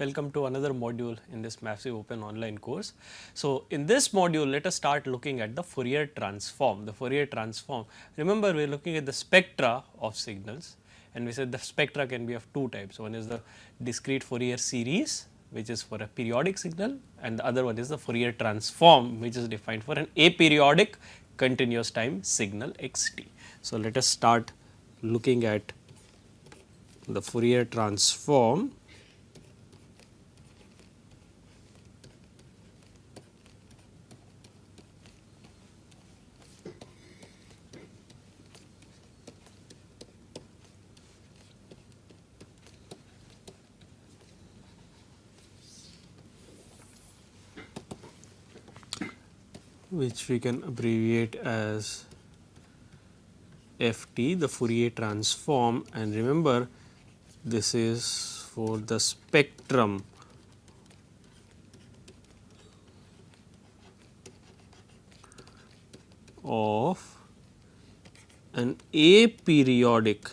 welcome to another module in this massive open online course. So, in this module let us start looking at the Fourier transform. The Fourier transform, remember we are looking at the spectra of signals and we said the spectra can be of two types. One is the discrete Fourier series which is for a periodic signal, and the other one is the Fourier transform which is defined for an aperiodic continuous time signal xt. So, let us start looking at the Fourier transform. Which we can abbreviate as FT, the Fourier transform, and remember this is for the spectrum of an aperiodic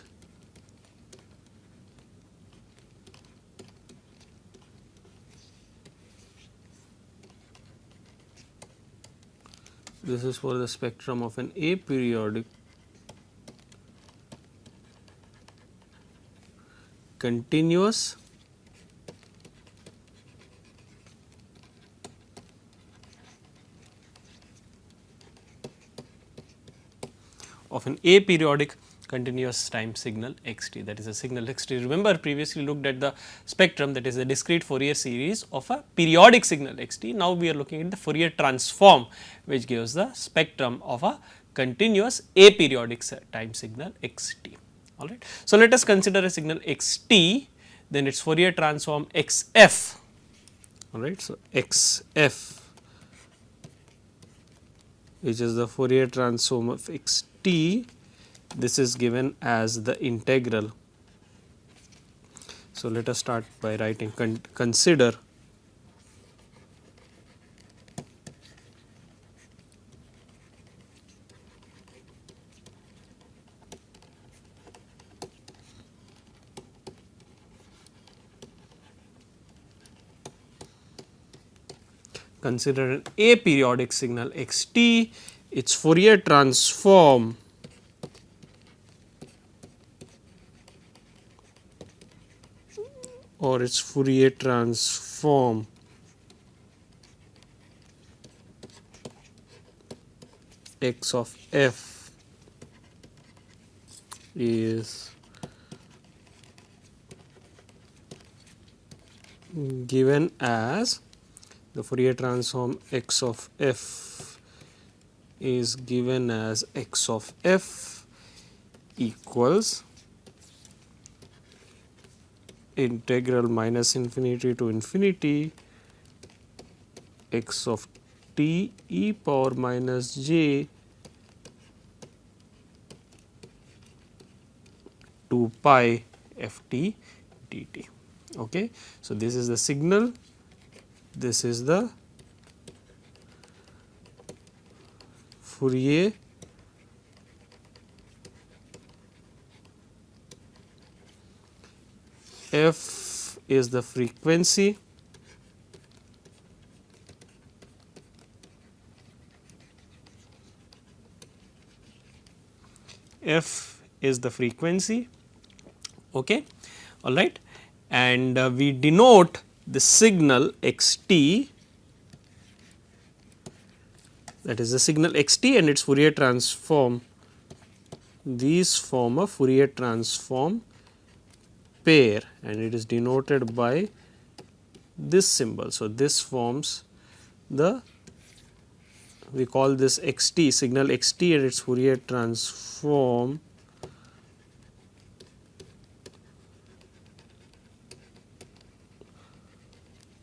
this is for the spectrum of an aperiodic continuous of an aperiodic continuous time signal xt, that is a signal xt. Remember previously looked at the spectrum, that is a discrete Fourier series of a periodic signal xt. Now, we are looking at the Fourier transform which gives the spectrum of a continuous aperiodic time signal xt. Alright. So, let us consider a signal xt, then its Fourier transform xf. Alright. So, xf which is the Fourier transform of xt, this is given as the integral. So, let us start by writing consider an aperiodic signal xt, its Fourier transform or its Fourier transform x of f is given as the Fourier transform x of f is given as x of f equals integral minus infinity to infinity x of t e power minus j 2 pi f t dt. Okay. So, this is the signal, this is the Fourier f is the frequency, f is the frequency, okay, all right, and we denote the signal xt, that is the signal xt and its Fourier transform, these form a Fourier transform pair and it is denoted by this symbol. So, this forms the, we call this xt, signal xt and its Fourier transform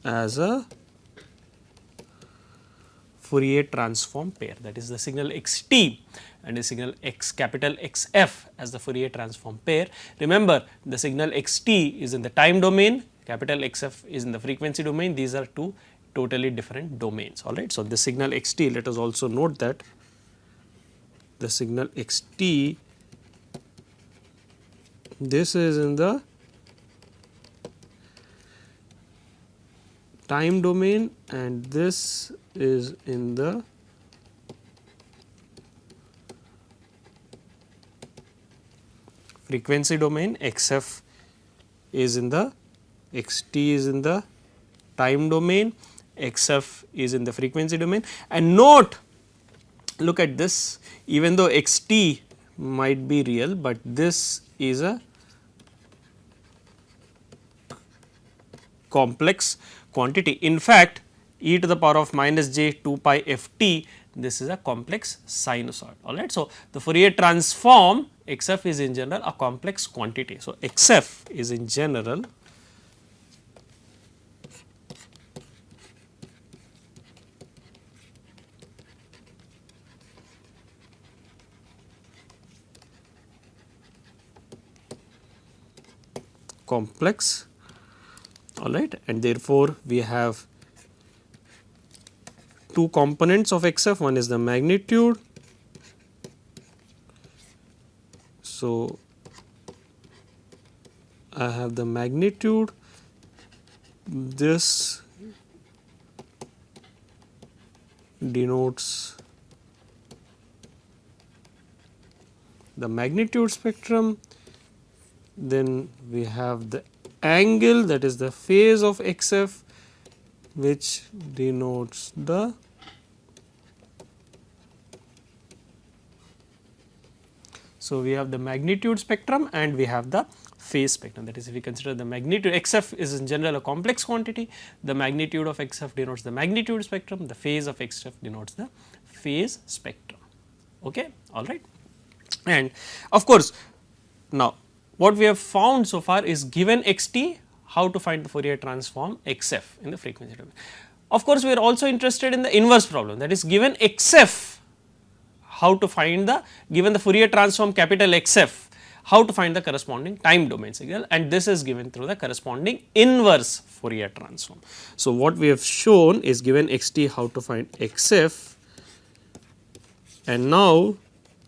as a Fourier transform pair, that is the signal xt and the signal x capital xf as the Fourier transform pair. Remember the signal xt is in the time domain, capital xf is in the frequency domain, these are two totally different domains. Alright. So, the signal xt, let us also note that the signal xt, this is in the time domain and this is in the frequency domain, xf is in the xt is in the time domain, xf is in the frequency domain, and note, look at this, even though xt might be real, but this is a complex quantity. In fact, e to the power of minus j 2 pi f t, this is a complex sinusoid, alright. So, the Fourier transform xf is in general a complex quantity. So, xf is in general complex, alright, and therefore, we have two components of xf, one is the magnitude. So, I have the magnitude, this denotes the magnitude spectrum, then we have the angle, that is the phase of xf, which denotes the so we have the magnitude spectrum and we have the phase spectrum. That is, if we consider the magnitude, xf is in general a complex quantity, the magnitude of xf denotes the magnitude spectrum, the phase of xf denotes the phase spectrum, okay, all right. And of course, now what we have found so far is, given xt, how to find the Fourier transform xf in the frequency domain. Of course, we are also interested in the inverse problem, that is, given xf, how to find the, given the Fourier transform capital Xf, how to find the corresponding time domain signal, and this is given through the corresponding inverse Fourier transform. So, what we have shown is, given xt, how to find xf, and now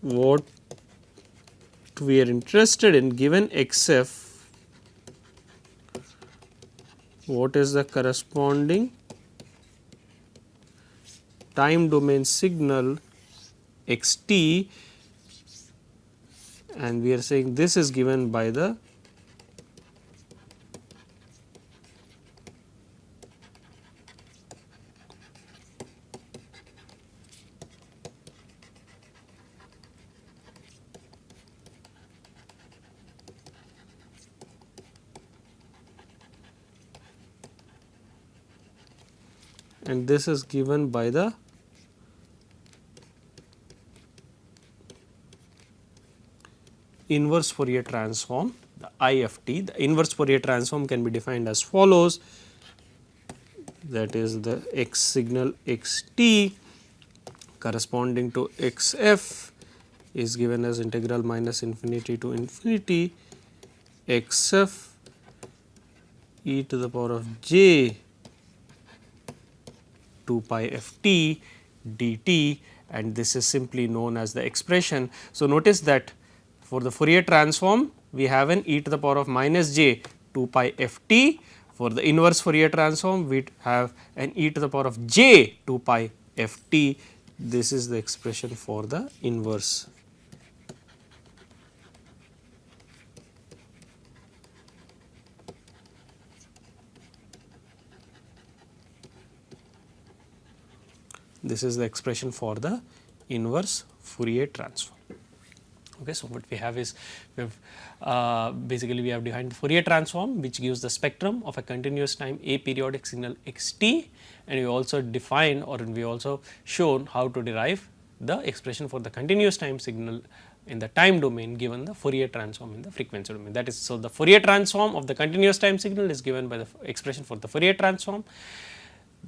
what we are interested in, given xf, what is the corresponding time domain signal xt, and we are saying this is given by the and this is given by the inverse Fourier transform, the IFT. The inverse Fourier transform can be defined as follows, that is, the x signal xt corresponding to xf is given as integral minus infinity to infinity xf e to the power of j 2 pi f t dt, and this is simply known as the expression. So, notice that for the Fourier transform, we have an e to the power of minus j 2 pi f t. For the inverse Fourier transform, we have an e to the power of j 2 pi f t. This is the expression for the inverse. This is the expression for the inverse Fourier transform. Okay, so, what we have is, we have basically we have defined the Fourier transform, which gives the spectrum of a continuous time a periodic signal x t, and we also defined, or we also shown how to derive the expression for the continuous time signal in the time domain given the Fourier transform in the frequency domain. That is, so the Fourier transform of the continuous time signal is given by the expression for the Fourier transform.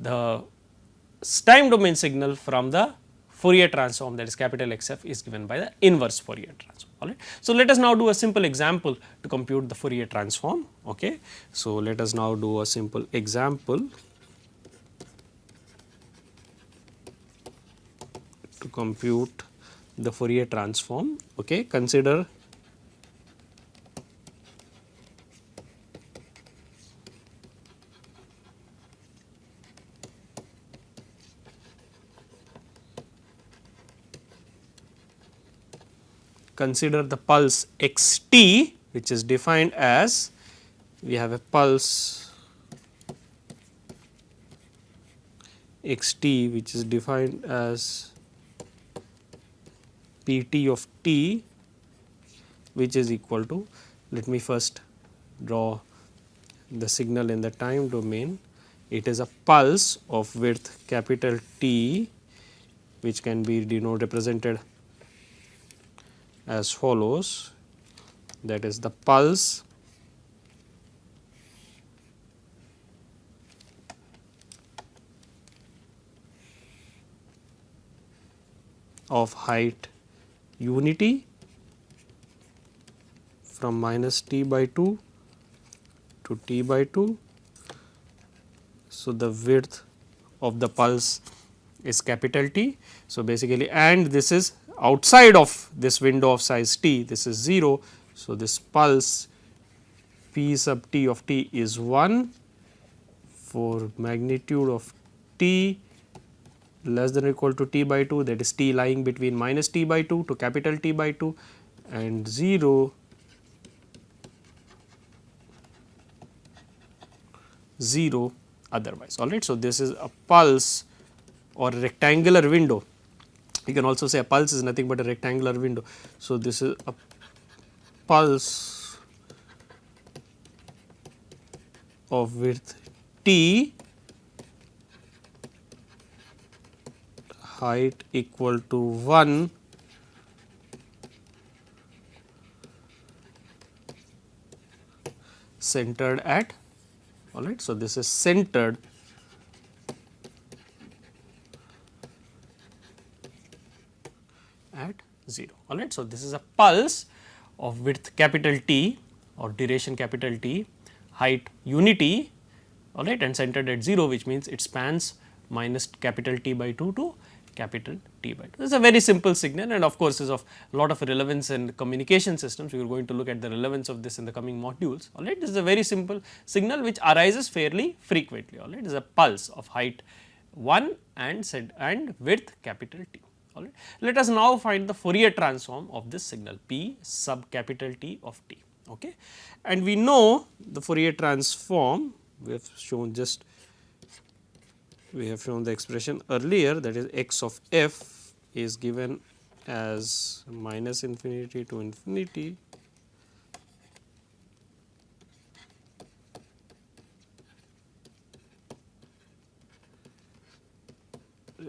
The time domain signal from the Fourier transform, that is capital Xf, is given by the inverse Fourier transform. All right. So, let us now do a simple example to compute the Fourier transform. Okay. So, let us now do a simple example to compute the Fourier transform. Okay. Consider consider the pulse x t, which is defined as, we have a pulse x t which is defined as p t of t, which is equal to, let me first draw the signal in the time domain. It is a pulse of width capital T, which can be represented as follows, that is the pulse of height unity from minus t by 2 to t by 2. So, the width of the pulse is capital T. So, basically, and this is outside of this window of size t, this is 0. So, this pulse p sub t of t is 1 for magnitude of t less than or equal to t by 2, that is t lying between minus t by 2 to capital T by 2, and 0 otherwise, alright. So, this is a pulse or rectangular window. You can also say a pulse is nothing but a rectangular window. So, this is a pulse of width t, height equal to 1 centered at, alright. So, this is centered at 0, alright. So, this is a pulse of width capital T or duration capital T, height unity, alright, and centered at 0, which means it spans minus capital T by 2 to capital T by 2. This is a very simple signal, and of course, is of a lot of relevance in communication systems. We are going to look at the relevance of this in the coming modules, alright. This is a very simple signal which arises fairly frequently, alright. This is a pulse of height 1 and width capital T, alright. Let us now find the Fourier transform of this signal P sub capital T of t, okay. And we know the Fourier transform, we have shown the expression earlier, that is x of f is given as minus infinity to infinity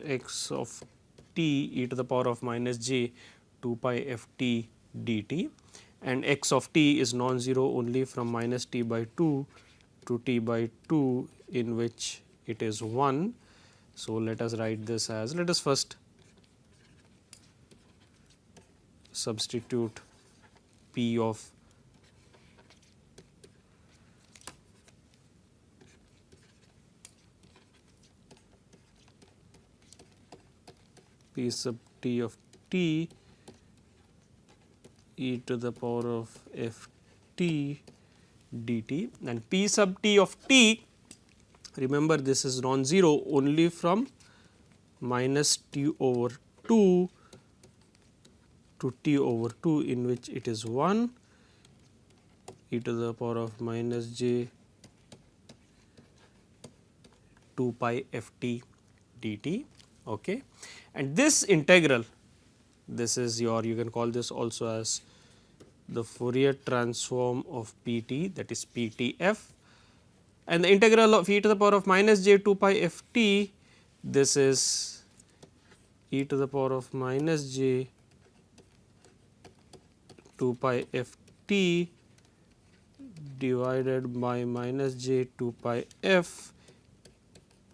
x of t e to the power of minus j 2 pi f t dt, and x of t is non-zero only from minus t by 2 to t by 2, in which it is 1. So, let us write this as, let us first substitute p of p sub t of t e to the power of f t dt, and p sub t of t, remember this is non-zero only from minus t over 2 to t over 2, in which it is 1 e to the power of minus j 2 pi f t dt, okay. And this integral, this is your, you can call this also as the Fourier transform of p t, that is p t f, and the integral of e to the power of minus j 2 pi f t, this is e to the power of minus j 2 pi f t divided by minus j 2 pi f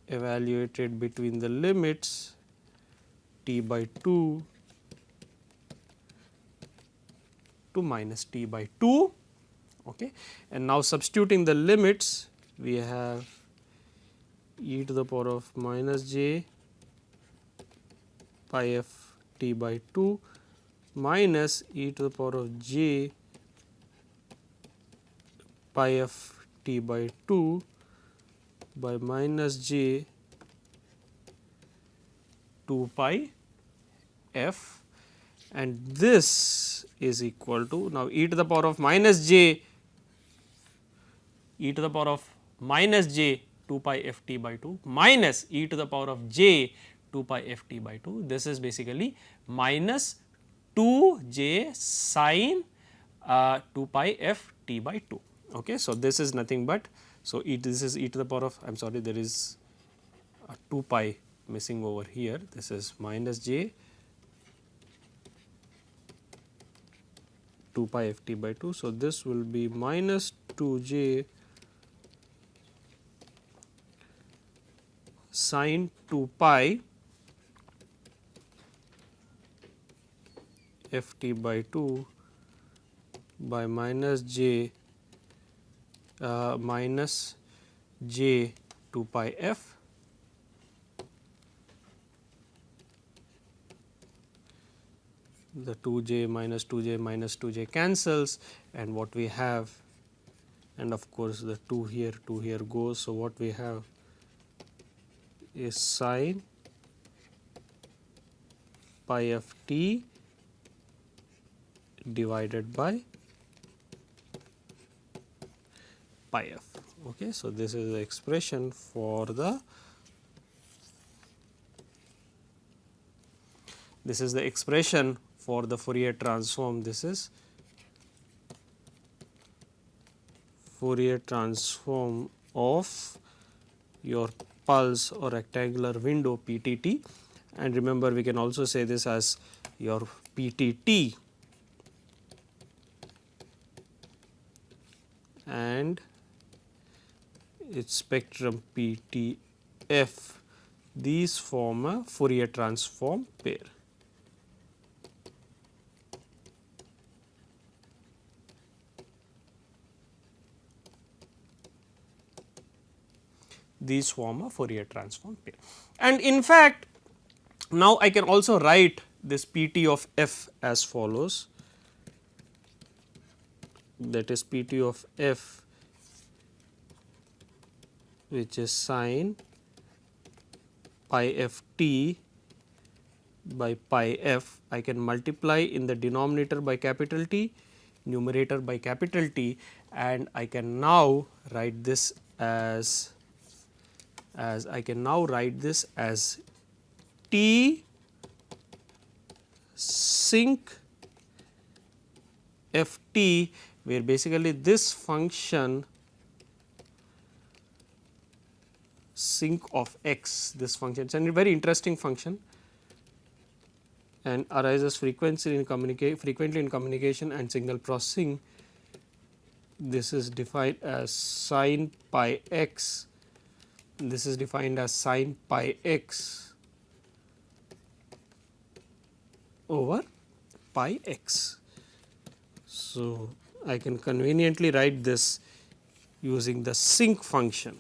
evaluated between the limits t by 2 to minus t by 2, okay. And now substituting the limits, we have e to the power of minus j pi f t by 2 minus e to the power of j pi f t by 2 by minus j 2 pi f and this is equal to, now e to the power of minus j, e to the power of minus j 2 pi f t by 2 minus e to the power of j 2 pi f t by 2. This is basically minus 2 j sin 2 pi f t by 2. Okay. So, this is nothing but, so this is e to the power of, I am sorry, there is 2 pi missing over here, this is minus j 2 pi f t by 2. So, this will be minus 2 j sin 2 pi f t by 2 by minus j minus j 2 pi f the 2j minus 2j minus 2j cancels, and what we have, and of course, the 2 here goes. So, what we have is sin pi f t divided by pi f. Okay. So, this is the expression for the, this is the expression for the Fourier transform. This is Fourier transform of your pulse or rectangular window PTT, and remember we can also say this as your PTT and its spectrum PTF. These form a Fourier transform pair. These form a Fourier transform pair. And in fact, now I can also write this PT of f as follows, that is PT of f, which is sin pi f t by pi f. I can multiply in the denominator by capital T, numerator by capital T, and I can now write this as I can now write this as T Sinc f t, where basically this function Sinc of x, this function, it is a very interesting function and arises frequently in communication and signal processing. This is defined as sin pi x, this is defined as sin pi x over pi x. So, I can conveniently write this using the Sinc function.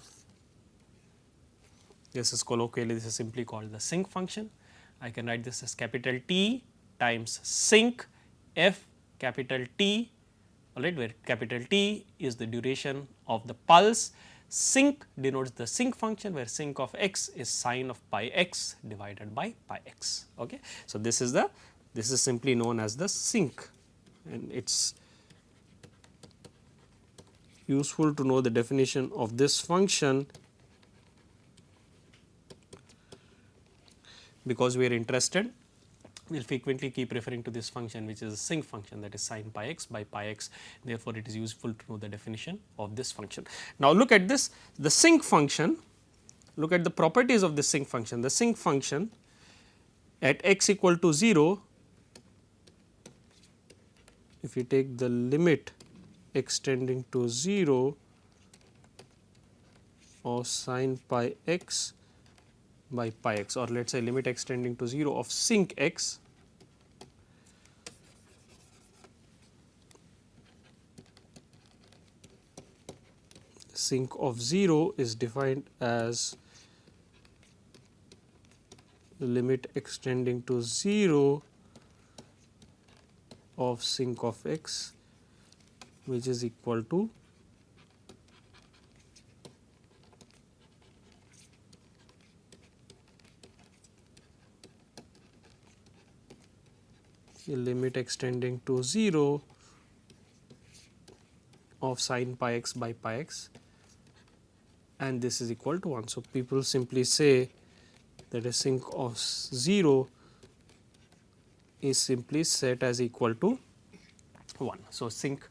This is colloquially, this is simply called the Sinc function. I can write this as capital T times Sinc f capital T, alright, where capital T is the duration of the pulse. Sinc denotes the Sinc function, where Sinc of x is sin of pi x divided by pi x. Okay. So, this is simply known as the Sinc, and it is useful to know the definition of this function, because we are interested, we will frequently keep referring to this function, which is a Sinc function, that is sin pi x by pi x. Therefore, it is useful to know the definition of this function. Now, look at this, the Sinc function, look at the properties of the Sinc function. The Sinc function at x equal to 0, if you take the limit extending to 0 of sin pi x by pi x, or let us say limit extending to 0 of Sinc x, Sinc of 0 is defined as the limit extending to 0 of Sinc of x, which is equal to the limit extending to 0 of sin pi x by pi x, and this is equal to 1. So, people simply say that a sinc of 0 is simply set as equal to 1. So, sinc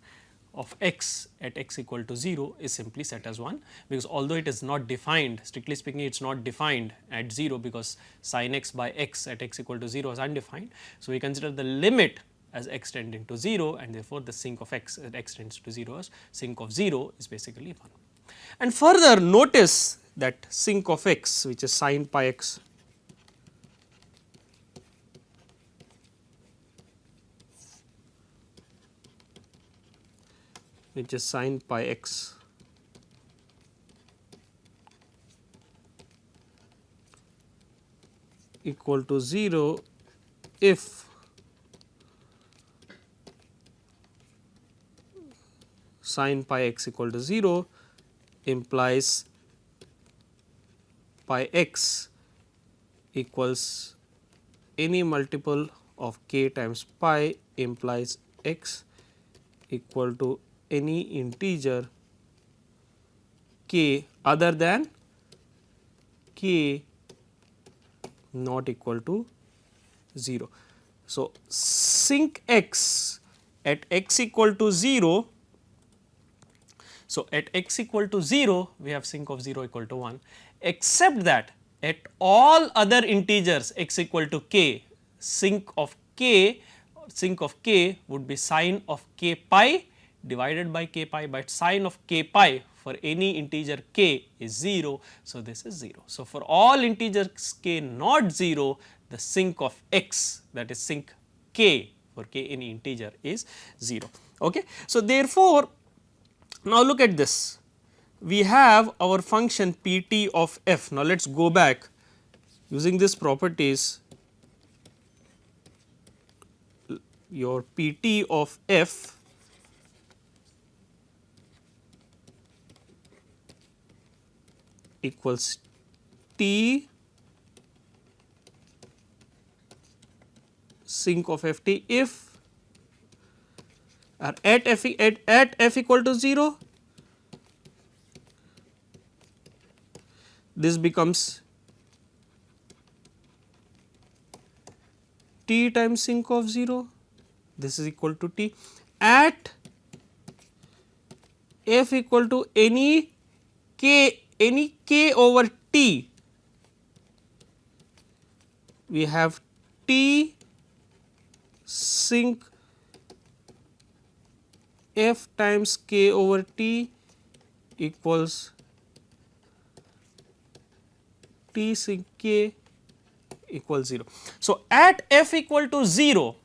of x at x equal to 0 is simply set as 1, because although it is not defined, strictly speaking it is not defined at 0, because sin x by x at x equal to 0 is undefined. So, we consider the limit as x tending to 0, and therefore, the sinc of x at x tends to 0 as sinc of 0 is basically 1. And further notice that sinc of x, which is sin pi x which is sin pi x equal to 0 if sin pi x equal to 0 implies pi x equals any multiple of k times pi implies x equal to any integer k other than k not equal to 0. So, sinc x at x equal to 0. So, at x equal to 0 we have sinc of 0 equal to 1, except that at all other integers x equal to k, sinc of k would be sin of k pi divided by k pi, but sin of k pi for any integer k is 0. So, this is 0. So, for all integers k not 0, the sinc of x, that is sinc k for k any integer is 0. Okay. So, therefore, now look at this, we have our function pt of f. Now, let us go back using these properties. Your pt of f equals t sinc of f t if at f equal to 0, this becomes t times sinc of 0, this is equal to t. At f equal to any k over t, we have t sinc f times k over t equals t sinc k equals 0. So, at f equal to 0,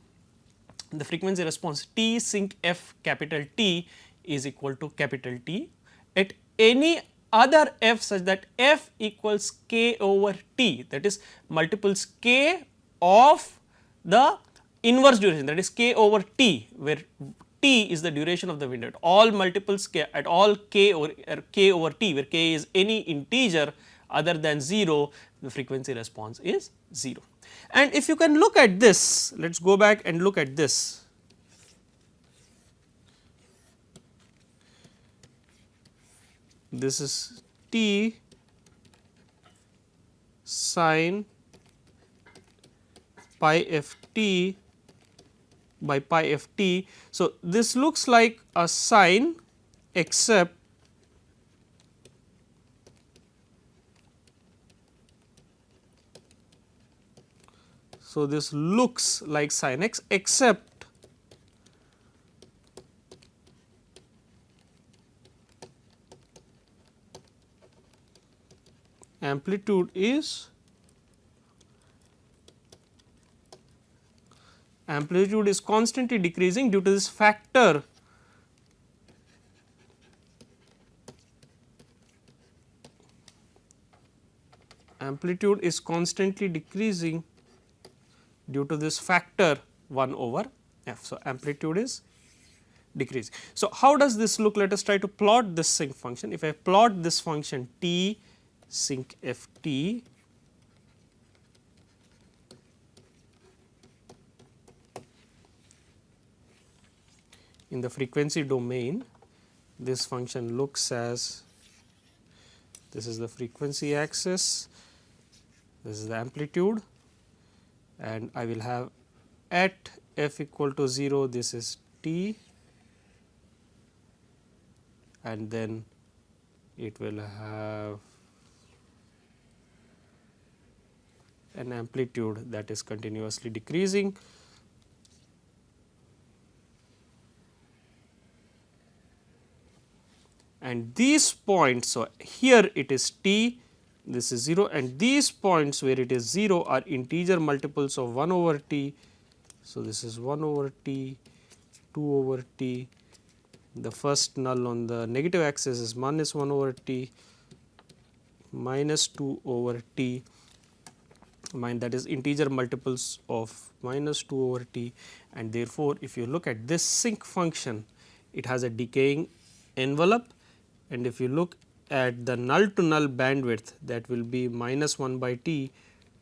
the frequency response t sinc f capital T is equal to capital T. At any other f such that f equals k over t, that is multiples k of the inverse duration, that is k over t, where t is the duration of the window. At all multiples k, at all k over t, where k is any integer other than 0, the frequency response is 0. And if you can look at this, let us go back and look at this. This is t sin pi f t by pi f t. So, this looks like a sine, except so this looks like sin x, except amplitude is constantly decreasing due to this factor amplitude is constantly decreasing due to this factor 1 over f. So, amplitude is decreasing. So, how does this look? Let us try to plot this sinc function. If I plot this function t sinc f t, in the frequency domain, this function looks as, this is the frequency axis, this is the amplitude, and I will have at f equal to 0, this is t, and then it will have an amplitude that is continuously decreasing. And these points, so here it is t, this is 0, and these points where it is 0 are integer multiples of 1 over t. So, this is 1 over t, 2 over t, the first null on the negative axis is minus 1 over t, minus 2 over t, that is integer multiples of minus 2 over t, and therefore, if you look at this sinc function, it has a decaying envelope, and if you look at the null to null bandwidth, that will be minus 1 by t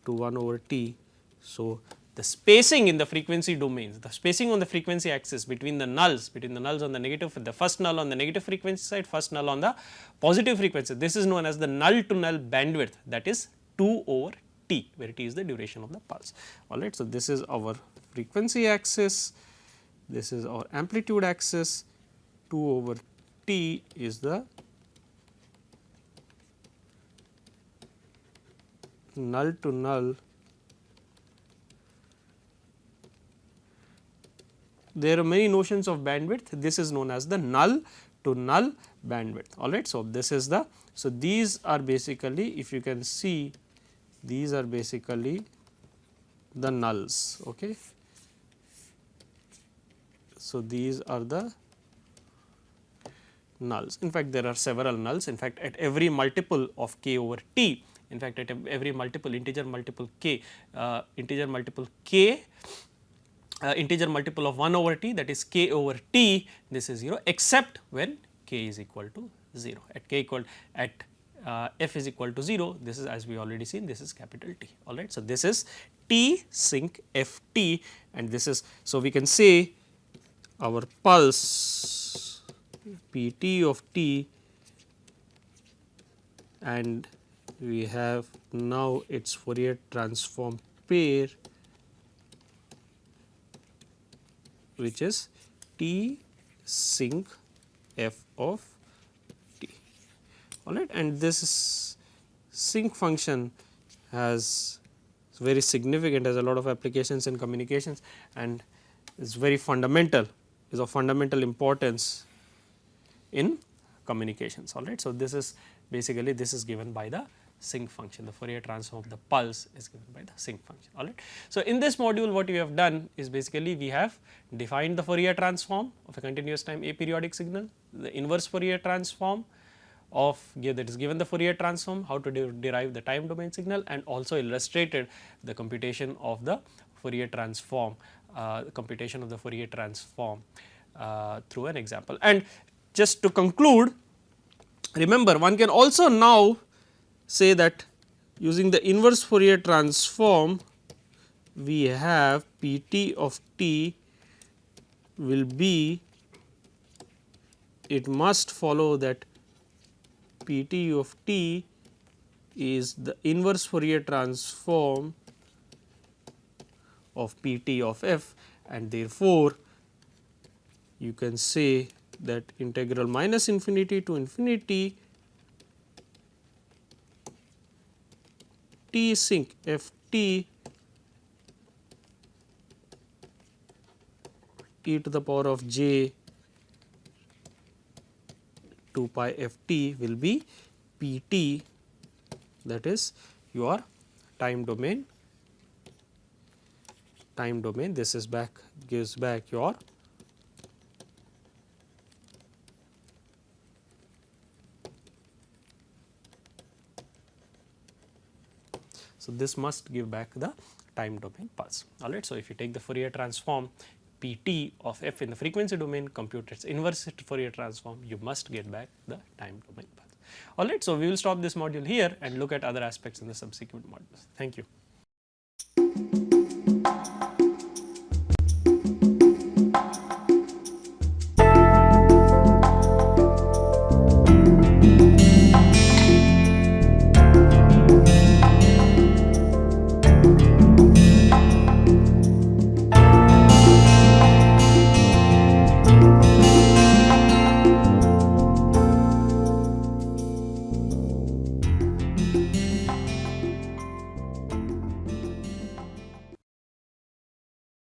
to 1 over t. So, the spacing in the frequency domains, the spacing on the frequency axis between the nulls on the negative, the first null on the negative frequency side, first null on the positive frequency, this is known as the null to null bandwidth, that is 2 over t, where t is the duration of the pulse. Alright. So, this is our frequency axis, this is our amplitude axis, 2 over t is the null to null. There are many notions of bandwidth, this is known as the null to null bandwidth. Alright. So, this is the, so these are basically, if you can see, these are basically the nulls. Okay. So, these are the nulls. In fact, there are several nulls. In fact, at every multiple of k over t, in fact, at every multiple integer multiple k, integer multiple of 1 over t, that is k over t, this is 0, except when k is equal to 0. At k equal, at f is equal to 0, this is, as we already seen, this is capital T. Alright. So, this is t sinc f t, and this is, so we can say our pulse p t of t, and we have now its Fourier transform pair, which is t sinc f of t. Alright. And this sinc function has very significant, has a lot of applications in communications, and is very fundamental, is of fundamental importance in communications. Alright. So, this is basically, this is given by the sinc function, the Fourier transform of the pulse is given by the sinc function. Alright. So, in this module what we have done is basically we have defined the Fourier transform of a continuous time aperiodic signal, the inverse Fourier transform of, that is given the Fourier transform, how to derive the time domain signal, and also illustrated the computation of the Fourier transform, through an example. And just to conclude, remember, one can also now say that using the inverse Fourier transform, we have p t of t will be, it must follow that p t of t is the inverse Fourier transform of p t of f, and therefore, you can say that integral minus infinity to infinity t sinc f t e to the power of j 2 pi f t will be p t, that is your time domain. This is back, gives back your so this must give back the time domain pulse. Alright. So, if you take the Fourier transform p t of f in the frequency domain, compute its inverse Fourier transform, you must get back the time domain pulse. Alright. So, we will stop this module here and look at other aspects in the subsequent modules. Thank you.